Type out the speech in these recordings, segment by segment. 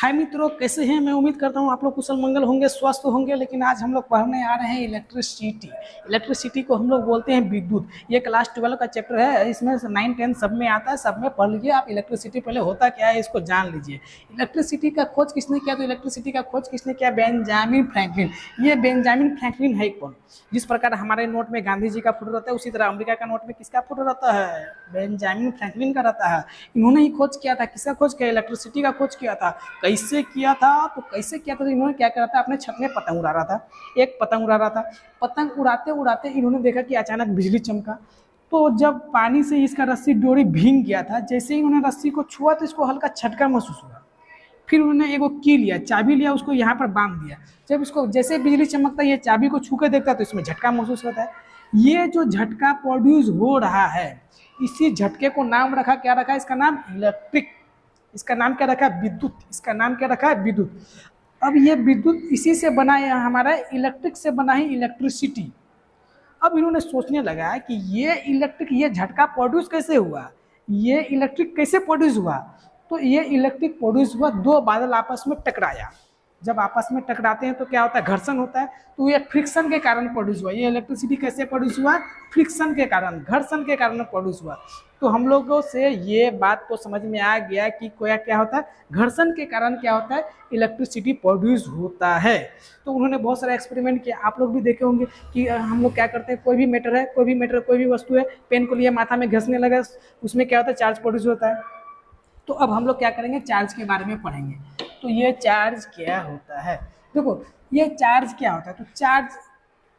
हाय मित्रों, कैसे हैं। मैं उम्मीद करता हूँ आप लोग कुशल मंगल होंगे, स्वस्थ होंगे। लेकिन आज हम लोग पढ़ने आ रहे हैं इलेक्ट्रिसिटी को हम लोग बोलते हैं विद्युत। ये क्लास 12 का चैप्टर है। इसमें 9, 10 सब में आता है, सब में पढ़ लीजिए आप। इलेक्ट्रिसिटी पहले होता क्या है इसको जान लीजिए। इलेक्ट्रिसिटी का खोज किसने किया? तो इलेक्ट्रिसिटी का खोज किसने किया? Benjamin Franklin. ये बेंजामिन फ्रैंकलिन है कौन? जिस प्रकार हमारे नोट में गांधी जी का फोटो रहता है, उसी तरह अमेरिका का नोट में किसका फोटो रहता है? बेंजामिन फ्रैंकलिन का रहता है। इन्होंने ही खोज किया था। किसका खोज किया? इलेक्ट्रिसिटी का खोज किया था। कैसे किया था? तो इन्होंने क्या करा था, अपने छत में पतंग उड़ा रहा था। एक पतंग उड़ा रहा था। पतंग उड़ाते उड़ाते इन्होंने देखा कि अचानक बिजली चमका। तो जब पानी से इसका रस्सी डोरी भीग गया था, जैसे ही उन्होंने रस्सी को छुआ तो इसको हल्का झटका महसूस हुआ। फिर उन्होंने एगो की लिया, चाबी लिया, उसको यहाँ पर बांध दिया। जब इसको जैसे बिजली चमकता है, ये चाबी को छू के देखता है तो इसमें झटका महसूस होता है। ये जो झटका प्रोड्यूस हो रहा है, इसी झटके को नाम रखा, क्या रखा? इसका नाम इलेक्ट्रिक। इसका नाम क्या रखा है? विद्युत। इसका नाम क्या रखा है? विद्युत। अब ये विद्युत इसी से बना है, हमारा इलेक्ट्रिक से बना है इलेक्ट्रिसिटी। अब इन्होंने सोचने लगा कि ये इलेक्ट्रिक, ये झटका प्रोड्यूस कैसे हुआ, ये इलेक्ट्रिक कैसे प्रोड्यूस हुआ। तो ये इलेक्ट्रिक प्रोड्यूस हुआ, दो बादल आपस में टकराया। जब आपस में टकराते हैं तो क्या होता है? घर्षण होता है। तो ये फ्रिक्शन के कारण प्रोड्यूस हुआ। ये इलेक्ट्रिसिटी कैसे प्रोड्यूस हुआ? फ्रिक्शन के कारण, घर्षण के कारण प्रोड्यूस हुआ। तो हम लोगों से ये बात तो समझ में आ गया कि क्या होता है, घर्षण के कारण क्या होता है, इलेक्ट्रिसिटी प्रोड्यूस होता है। तो उन्होंने बहुत सारा एक्सपेरिमेंट किया, आप लोग भी देखे होंगे कि हम लोग क्या करते हैं, कोई भी मैटर, कोई भी वस्तु है, पेन को लिए माथा में घसने लगा, उसमें क्या होता है, चार्ज प्रोड्यूस होता है। तो अब हम लोग क्या करेंगे, चार्ज के बारे में पढ़ेंगे। तो ये चार्ज क्या होता है, देखो ये चार्ज क्या होता है। तो चार्ज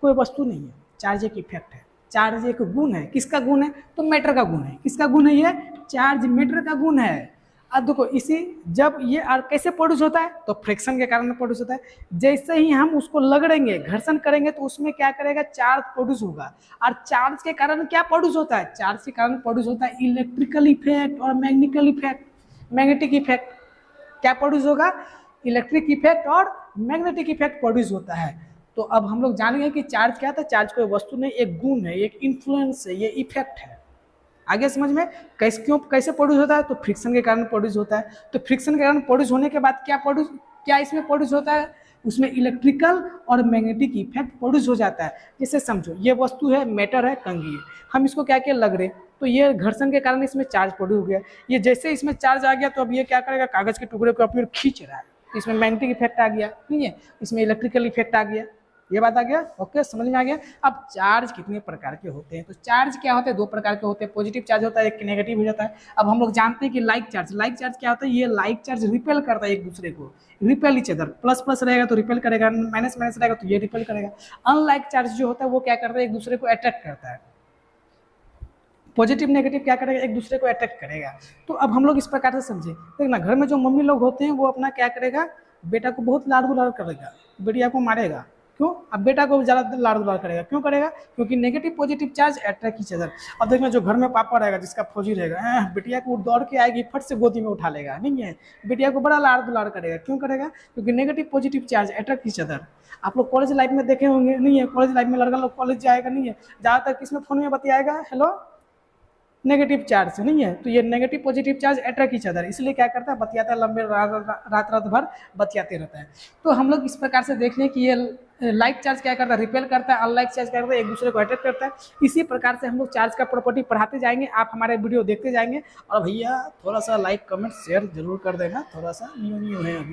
कोई वस्तु नहीं है, चार्ज एक इफेक्ट है। चार्ज एक गुण है। किसका गुण है? तो मैटर का गुण है। किसका गुण है? ये चार्ज मैटर का गुण है। अब देखो इसी, जब ये कैसे प्रोड्यूस होता है, तो फ्रिक्शन के कारण प्रोड्यूस होता है। जैसे ही हम उसको लगड़ेंगे, घर्षण करेंगे, तो उसमें क्या करेगा, चार्ज प्रोड्यूस होगा। और चार्ज के कारण क्या प्रोड्यूस होता है? चार्ज के कारण प्रोड्यूस होता है इलेक्ट्रिकल इफेक्ट और मैग्नेटिकल इफेक्ट। मैग्नेटिक इफेक्ट क्या प्रोड्यूस होगा? इलेक्ट्रिक इफेक्ट और मैग्नेटिक इफेक्ट प्रोड्यूस होता है। तो अब हम लोग जानेंगे कि चार्ज क्या था। चार्ज कोई वस्तु नहीं, एक गुण है, एक इन्फ्लुएंस है, ये इफेक्ट है। आगे समझ में कैसे प्रोड्यूस होता है? तो फ्रिक्शन के कारण प्रोड्यूस होता है। तो फ्रिक्शन के कारण प्रोड्यूस होने के बाद क्या इसमें प्रोड्यूस होता है? उसमें इलेक्ट्रिकल और मैग्नेटिक इफेक्ट प्रोड्यूस हो जाता है। जैसे समझो ये वस्तु है, मैटर है, कंघी है, हम इसको क्या लग रहे, तो ये घर्षण के कारण इसमें चार्ज प्रोड्यूस हो गया। ये जैसे इसमें चार्ज आ गया, तो अब ये क्या करेगा, कागज के टुकड़े को अपनी ओर खींच रहा है, इसमें मैग्नेटिक इफेक्ट आ गया, नहीं है, इसमें इलेक्ट्रिकल इफेक्ट आ गया। ये बात आ गया, ओके, समझ में आ गया। अब चार्ज कितने प्रकार के होते हैं? तो चार्ज क्या होते हैं? दो प्रकार के होते हैं। पॉजिटिव चार्ज होता है, एक नेगेटिव हो जाता है। अब हम लोग जानते हैं कि लाइक चार्ज क्या होता है? ये लाइक चार्ज रिपेल करता है एक दूसरे को, repel each other. Plus plus रहेगा तो रिपेल करेगा, माइनस माइनस रहेगा तो ये रिपेल करेगा। अनलाइक चार्ज जो होता है वो क्या करता है, एक दूसरे को अट्रैक्ट करता है। पॉजिटिव नेगेटिव क्या करेगा, एक दूसरे को अट्रैक्ट करेगा। तो अब हम लोग इस प्रकार से समझे, देखना घर में जो मम्मी लोग होते हैं वो अपना क्या करेगा, बेटा को बहुत लाड़ दुलार करेगा, बेटिया को मारेगा। क्यों? अब बेटा को ज़्यादा लाड़ दुलार करेगा, क्यों करेगा? क्योंकि negative positive charge attract each other. अब देखना जो घर में पापा रहेगा, जिसका फौजी रहेगा, बेटिया को दौड़ के आएगी, फट से गोदी में उठा लेगा, नहीं है, बेटिया को बड़ा लाड़ दुलार करेगा। क्यों करेगा? क्योंकि negative positive charge attract each other. आप लोग कॉलेज लाइफ में देखे होंगे, नहीं है, कॉलेज लाइफ में लड़का लोग कॉलेज जाएगा, नहीं है, ज़्यादातर किसमें फ़ोन में बतियाएगा, हेलो, नेगेटिव चार्ज से, नहीं है। तो ये negative positive charge attract each other, इसलिए क्या करता है, बतियाता है, लंबे रात भर बतियाते रहता है। तो हम लोग इस प्रकार से देख लें कि ये लाइक चार्ज क्या करता है, रिपेल करता है, अनलाइक चार्ज क्या करता है, एक दूसरे को अट्रैक्ट करता है। इसी प्रकार से हम लोग चार्ज का प्रॉपर्टी पढ़ाते जाएंगे, आप हमारे वीडियो देखते जाएंगे। और भैया थोड़ा सा लाइक कमेंट शेयर जरूर कर देना, थोड़ा सा न्यू है अभी।